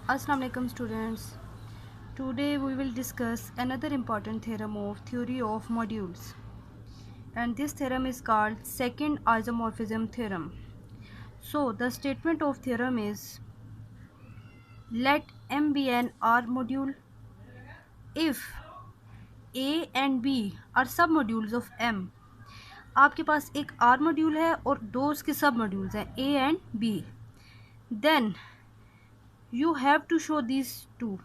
Assalamu alaikum students. Today we will discuss another important theorem of theory of modules, and this theorem is called second isomorphism theorem. So the statement of theorem is, let M be an R module if A and B are submodules of M. आपके पास एक R module है और दो उसके सब modules हैं A and B. Then you have to show these two.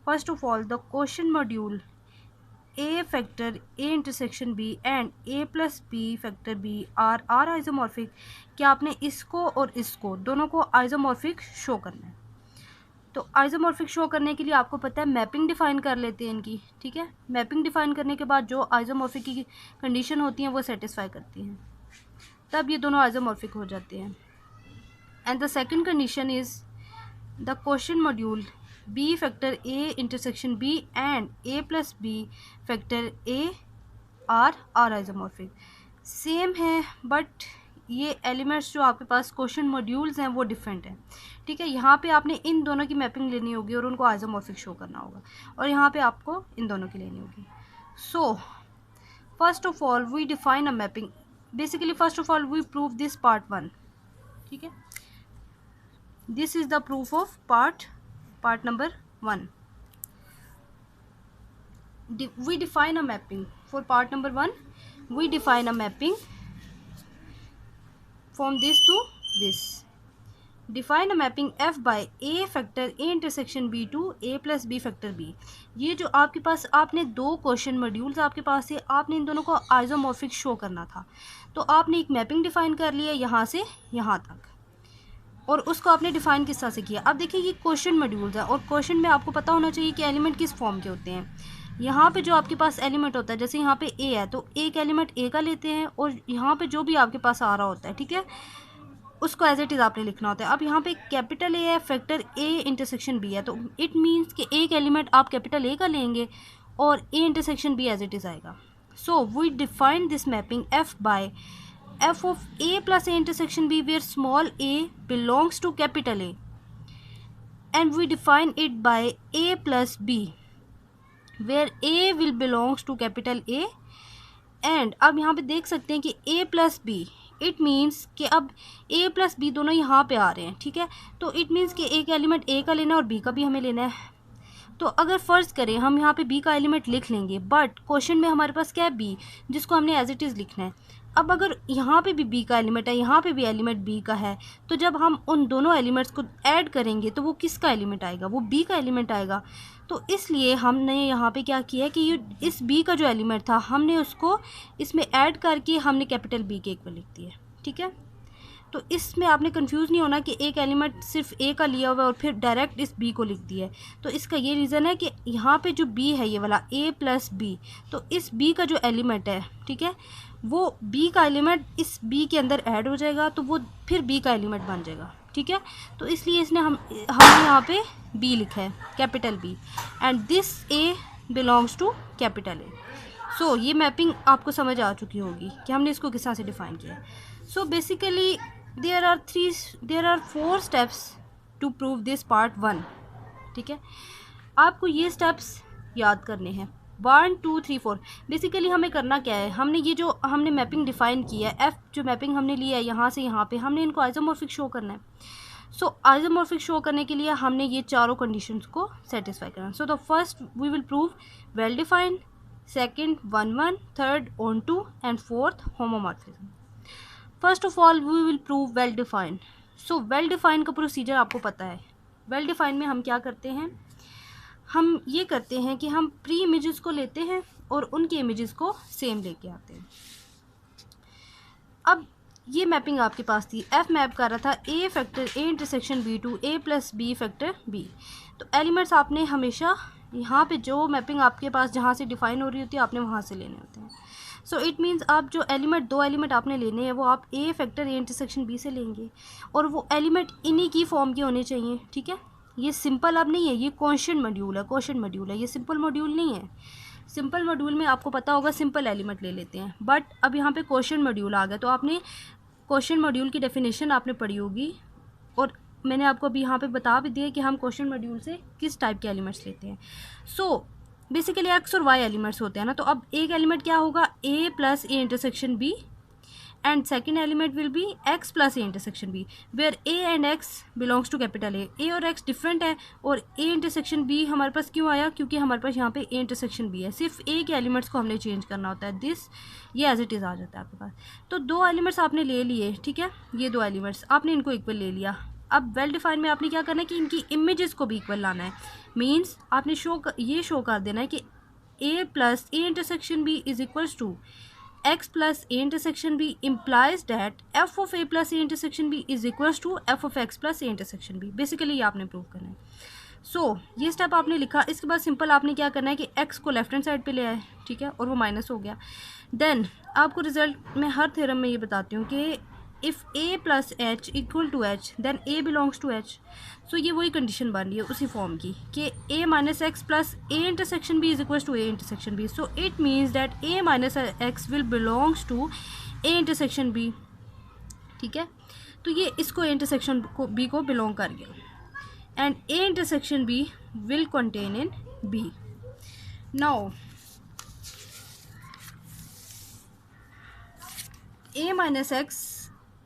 First of all, the quotient module A factor A intersection B and A plus B factor B are isomorphic. क्या आपने इसको और इसको दोनों को आइसोमॉर्फिक शो करना है. तो आइसोमॉर्फिक शो करने के लिए आपको पता है मैपिंग डिफाइन कर लेते हैं इनकी. ठीक है, मैपिंग डिफाइन करने के बाद जो आइसोमॉर्फिक की कंडीशन होती हैं वो सेटिस्फाई करती हैं, तब ये दोनों आइसोमॉर्फिक हो जाते हैं. And the second condition is the quotient module B factor A intersection B and A plus B factor A are isomorphic. Same है, बट ये एलिमेंट्स जो आपके पास क्वोशिएंट मॉड्यूल्स हैं वो डिफरेंट हैं. ठीक है, यहाँ पे आपने इन दोनों की मैपिंग लेनी होगी और उनको आइसोमॉर्फिक शो करना होगा, और यहाँ पे आपको इन दोनों की लेनी होगी. So first of all we define a mapping. Basically first of all we prove this part 1. ठीक है, this is the proof of part number 1. We define a mapping. For part number 1, we define a mapping from this to this. Define a mapping f by A factor A intersection B to A plus B factor B. ये जो आपके पास आपने दो question modules आपके पास है, आपने इन दोनों को आइसोमॉर्फिक शो करना था, तो आपने एक मैपिंग डिफाइन कर लिया यहाँ से यहाँ तक, और उसको आपने डिफाइन किस तरह से किया. अब देखिए ये क्वेश्चन मॉड्यूल्स है, और क्वेश्चन में आपको पता होना चाहिए कि एलिमेंट किस फॉर्म के होते हैं. यहाँ पे जो आपके पास एलिमेंट होता है, जैसे यहाँ पे ए है तो एक एलिमेंट ए का लेते हैं, और यहाँ पे जो भी आपके पास आ रहा होता है, ठीक है, उसको एज इट इज़ आपने लिखना होता है. अब यहाँ पे कैपिटल ए है, फैक्टर ए इंटरसेक्शन बी है, तो इट मीन्स कि एक एलिमेंट आप कैपिटल ए का लेंगे और A intersection B as it is आएगा. So we define this mapping F by f of A plus A intersection B where small a belongs to capital A, and we define it by A plus B where A will belongs to capital A. and अब यहाँ पे देख सकते हैं कि A plus B it means कि अब A plus B दोनों यहाँ पे आ रहे हैं. ठीक है, तो इट मीन्स कि एक एलिमेंट A का लेना है और B का भी हमें लेना है. तो अगर फ़र्ज़ करें हम यहाँ पे B का एलिमेंट लिख लेंगे, बट क्वेश्चन में हमारे पास क्या है B, जिसको हमने एज इट इज़ लिखना है. अब अगर यहाँ पे भी B का एलिमेंट है, यहाँ पे भी एलिमेंट B का है, तो जब हम उन दोनों एलिमेंट्स को ऐड करेंगे तो वो किसका एलिमेंट आएगा, वो B का एलिमेंट आएगा. तो इसलिए हमने यहाँ पे क्या किया है कि ये इस B का जो एलिमेंट था हमने उसको इसमें ऐड करके हमने कैपिटल B के इक्वल लिख दिया. ठीक है, तो इसमें आपने कंफ्यूज नहीं होना कि एक एलिमेंट सिर्फ ए का लिया हुआ है और फिर डायरेक्ट इस बी को लिख दिया है. तो इसका ये रीज़न है कि यहाँ पे जो बी है ये वाला ए प्लस बी, तो इस बी का जो एलिमेंट है, ठीक है, वो बी का एलिमेंट इस बी के अंदर ऐड हो जाएगा, तो वो फिर बी का एलिमेंट बन जाएगा. ठीक है, तो इसलिए इसने हमने यहाँ पे बी लिखा है, capital B, and this A belongs to capital A. So ये मैपिंग आपको समझ आ चुकी होगी कि हमने इसको किस तरह से डिफाइन किया है. So basically there are 4 steps to prove this part 1. ठीक है, आपको ये स्टेप्स याद करने हैं, 1 2 3 4. बेसिकली हमें करना क्या है, हमने ये जो हमने मैपिंग डिफाइन किया है, एफ जो मैपिंग हमने लिया है यहाँ से यहाँ पे, हमने इनको आइसोमॉर्फिक शो करना है. सो आइसोमॉर्फिक शो करने के लिए हमने ये चारों कंडीशंस को सेटिस्फाई करना. So the first we will prove well defined, second 1 1, third onto, and fourth homomorphism. First of all we will prove well defined. So well defined का प्रोसीजर आपको पता है. वेल डिफाइंड में हम क्या करते हैं, हम ये करते हैं कि हम प्री इमेजेस को लेते हैं और उनके इमेजेस को सेम लेके आते हैं. अब ये मैपिंग आपके पास थी, एफ मैप कर रहा था A factor A intersection B to A plus B factor B. तो एलिमेंट्स आपने हमेशा यहाँ पे जो मैपिंग आपके पास जहाँ से डिफाइन हो रही होती है आपने वहाँ से लेने होते हैं. सो इट मीन्स आप जो एलिमेंट दो एलिमेंट आपने लेने हैं वो आप ए फैक्टर ए इंटरसेक्शन बी से लेंगे, और वो एलिमेंट इन्हीं की फॉर्म के होने चाहिए. ठीक है, ये सिंपल अब नहीं है, ये क्वोशिएंट मॉड्यूल है, क्वोशिएंट मॉड्यूल है, ये सिंपल मॉड्यूल नहीं है. सिंपल मॉड्यूल में आपको पता होगा सिंपल एलिमेंट ले लेते हैं, बट अब यहाँ पे क्वोशिएंट मॉड्यूल आ गया, तो आपने क्वोशिएंट मॉड्यूल की डेफिनेशन आपने पढ़ी होगी, और मैंने आपको अभी यहाँ पे बता भी दिया कि हम क्वेश्चन मॉड्यूल से किस टाइप के एलिमेंट्स लेते हैं। सो बेसिकली एक्स और वाई एलिमेंट्स होते हैं ना, तो अब एक एलिमेंट क्या होगा, A plus A intersection B, and second element will be x plus a intersection b where a and x belongs to capital A और x डिफरेंट है और a इंटरसेक्शन b हमारे पास क्यों आया, क्योंकि हमारे पास यहाँ पे a इंटरसेक्शन b है, सिर्फ a के एलिमेंट्स को हमने चेंज करना होता है, दिस ये एज इट इज़ आ जाता है आपके पास। तो दो एलिमेंट्स आपने ले लिए, ठीक है, ये दो एलिमेंट्स आपने इनको इक्वल ले लिया। अब वेल डिफाइन में आपने क्या करना है कि इनकी इमेजेस को भी इक्वल लाना है, मीन्स आपने ये शो कर देना है कि a plus a intersection b is equals to x plus a intersection b implies that f of a plus a intersection b is equals to f of x plus a intersection b। Basically ये आपने prove करना है। सो ये step आपने लिखा, इसके बाद simple आपने क्या करना है कि x को लेफ्ट हैंड साइड पे ले आए, ठीक है, और वो माइनस हो गया। देन आपको रिजल्ट में हर थ्योरम में ये बताती हूँ कि if a plus h equal to h then a belongs to h। So ये वही कंडीशन बन रही है उसी फॉर्म की कि a minus X plus a intersection b is equal to a intersection b। So it means that a minus X will belongs to a intersection b, ठीक है। तो ये इसको a इंटरसेक्शन को b को बिलोंग कर गया and a intersection b will contain in b। Now a minus X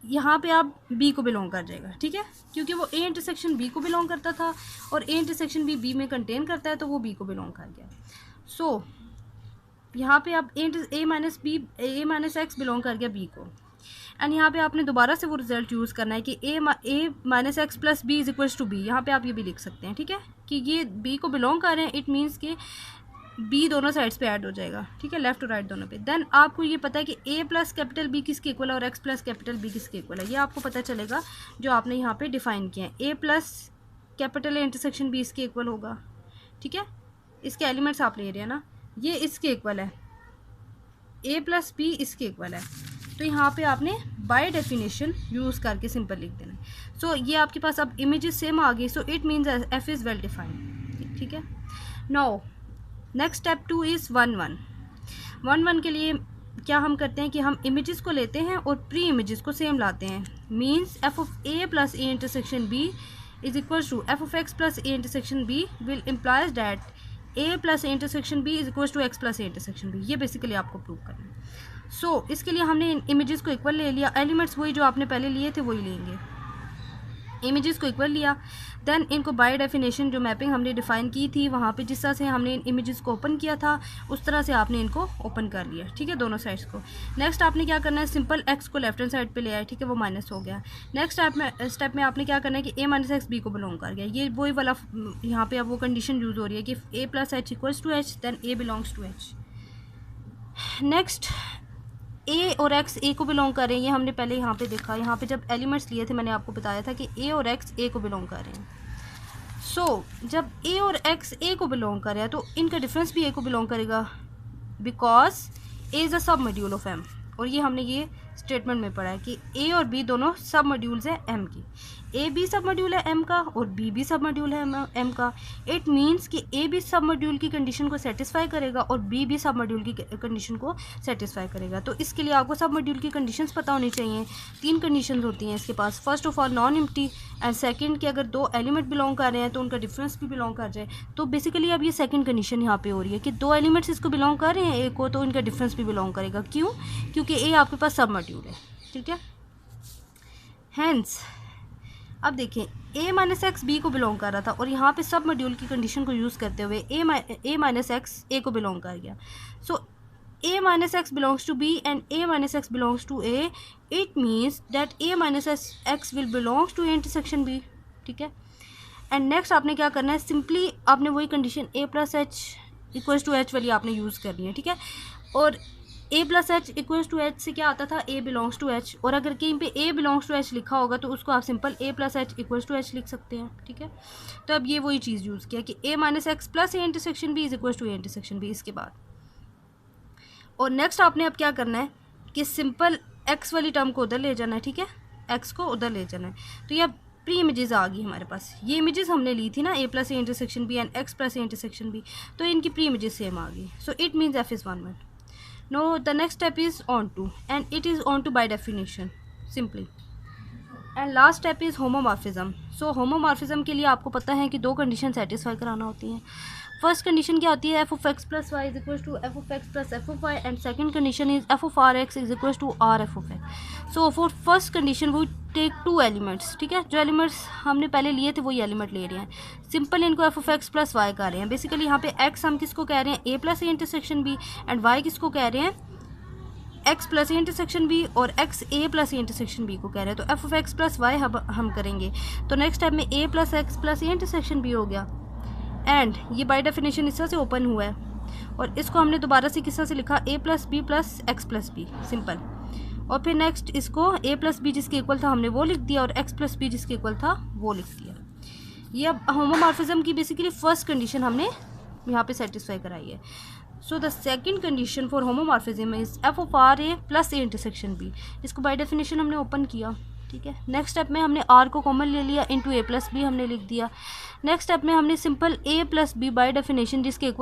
यहाँ पे आप b को बिलोंग कर जाएगा, ठीक है, क्योंकि वो a इंटरसेक्शन b को बिलोंग करता था और a इंटरसेक्शन b में कंटेन करता है, तो वो b को बिलोंग कर गया। सो यहाँ पे आप a माइनस एक्स बिलोंग कर गया b को, एंड यहाँ पे आपने दोबारा से वो रिजल्ट यूज़ करना है कि a minus X plus b is equals to b। यहाँ पे आप ये भी लिख सकते हैं, ठीक है, कि ये b को बिलोंग कर रहे हैं, इट मीन्स कि b दोनों साइड्स पे ऐड हो जाएगा, ठीक है, लेफ्ट और राइट दोनों पे। देन आपको ये पता है कि a प्लस कैपिटल B किसके इक्वल है और x प्लस कैपिटल B किसके इक्वल है, ये आपको पता चलेगा जो आपने यहाँ पे डिफाइन किया है। a plus capital A intersection B इसके इक्वल होगा, ठीक है, इसके एलिमेंट्स आप ले रहे हैं ना, ये इसके इक्वल है, a प्लस B इसके इक्वल है। तो यहाँ पे आपने बाय डेफिनेशन यूज़ करके सिंपल लिख देना है। सो ये आपके पास अब इमेजेस सेम आ गई, सो it means f is well defined, ठीक है। नाउ नेक्स्ट स्टेप 2 इज़ 1 के लिए क्या हम करते हैं कि हम इमेजेस को लेते हैं और प्री इमेजेस को सेम लाते हैं, means f of a plus a intersection b is equals to f of x plus a intersection b will implies that a plus a intersection b is equals to x plus a intersection b। ये basically आपको prove करना है। सो इसके लिए हमने इन images को equal ले लिया, एलिमेंट्स वही जो आपने पहले लिए थे वही लेंगे, इमेजेस को इक्वल लिया, देन इनको बाय डेफिनेशन जो मैपिंग हमने डिफाइन की थी वहाँ पे जिस तरह से हमने इन इमेजेस को ओपन किया था उस तरह से आपने इनको ओपन कर लिया, ठीक है, दोनों साइड्स को। नेक्स्ट आपने क्या करना है, सिंपल x को लेफ्ट हैंड साइड पे ले आए, ठीक है, वो माइनस हो गया। नेक्स्ट स्टेप में आपने क्या करना है कि a माइनस एक्स b को बिलोंग कर गया, ये वही वाला यहाँ पे अब वो कंडीशन यूज़ हो रही है कि a plus h equals to h then a belongs to h। Next a और x a को बिलोंग कर रहे हैं, ये हमने पहले यहाँ पे देखा, यहाँ पे जब एलिमेंट्स लिए थे मैंने आपको बताया था कि a और x a को बिलोंग कर रहे हैं। सो जब a और x a को बिलोंग कर रहे हैं तो इनका डिफरेंस भी a को बिलोंग करेगा, बिकॉज a इज़ अ सब मॉड्यूल ऑफ m, और ये हमने ये स्टेटमेंट में पढ़ा है कि a और b दोनों सब मॉड्यूल्स हैं m की, a भी सब मॉड्यूल है m का और b भी सब मॉड्यूल है m का। इट मीन्स कि a भी सब मॉड्यूल की कंडीशन को सेटिस्फाई करेगा और b भी सब मॉड्यूल की कंडीशन को सेटिस्फाई करेगा। तो इसके लिए आपको सब मॉड्यूल की कंडीशंस पता होनी चाहिए। 3 कंडीशंस होती हैं इसके पास, first of all non empty, and second कि अगर 2 एलिमेंट बिलोंग कर रहे हैं तो उनका डिफरेंस भी बिलोंग कर जाए। तो बेसिकली अब ये सेकंड कंडीशन यहाँ पे हो रही है कि 2 एलिमेंट्स इसको बिलोंग कर रहे हैं a को, तो इनका डिफरेंस भी बिलोंग करेगा। क्यों? क्योंकि a आपके पास सब मॉड्यूल है, ठीक है। हैंस अब देखें a माइनस एक्स बी को बिलोंग कर रहा था और यहाँ पे सब मॉड्यूल की कंडीशन को यूज़ करते हुए a माइनस एक्स a को बिलोंग कर गया। So a minus X belongs to b and a minus X belongs to a, it means that a minus X will belongs to a intersection b, ठीक है। And next आपने क्या करना है, simply आपने वही condition a plus H equals to H वाली आपने यूज़ करनी है, ठीक है। और a plus H equals to H से क्या आता था, a बिलोंग्स टू h, और अगर कहीं पे a बिलोंग्स टू h लिखा होगा तो उसको आप simple a plus H equals to h लिख सकते हैं, ठीक है। तो अब ये वही चीज़ यूज़ किया कि a minus X plus a intersection b is equals to a intersection b इसके बाद। और नेक्स्ट आपने अब क्या करना है कि सिंपल x वाली टर्म को उधर ले जाना है, ठीक है, x को उधर ले जाना है। तो ये प्री इमेजेस आ गई हमारे पास, ये इमेजेस हमने ली थी ना, a plus a intersection b and x plus a intersection b, तो इनकी प्री इमेजेस सेम आ गई। सो it means f is 1 1। Now the next step is on to, and it is on to by definition simply. And last step is homomorphism. So homomorphism के लिए आपको पता है कि दो कंडीशन सेटिस्फाई कराना होती हैं। फर्स्ट कंडीशन क्या होती है, F of X plus Y is equal to F of X plus F of Y, and second condition is F of R X is equal to R F of X. So for first condition वो take two elements, ठीक है, जो elements हमने पहले लिए थे वही element ले रहे हैं। सिंपल इनको F of X plus Y कह रहे हैं। बेसिकली यहाँ पे एक्स हम किसको कह रहे हैं, A plus A intersection B, and Y किसको कह रहे हैं, X plus A intersection B, और X A plus A intersection B को कह रहे हैं। तो F of X plus Y हम करेंगे, तो नेक्स्ट स्टेप में A plus X plus A intersection B हो गया, एंड ये बाय डेफिनेशन इस तरह से ओपन हुआ है, और इसको हमने दोबारा से किस तरह से लिखा, A plus B plus X plus B, simple. और फिर नेक्स्ट इसको ए प्लस बी जिसके इक्वल था हमने वो लिख दिया, और एक्स प्लस बी जिसके इक्वल था वो लिख दिया। ये अब होमोमॉर्फिज्म की बेसिकली फर्स्ट कंडीशन हमने यहाँ पे सेटिस्फाई कराई है। So the second condition for homomorphism is F of R A plus A intersection B. इसको बाय डेफिनेशन हमने ओपन किया, ठीक है। नेक्स्ट स्टेप में हमने आर को कॉमन ले लिया, इंटू ए प्लस बी हमने लिख दिया। नेक्स्ट स्टेप में हमने simple A plus B by definition जिसके इक्वल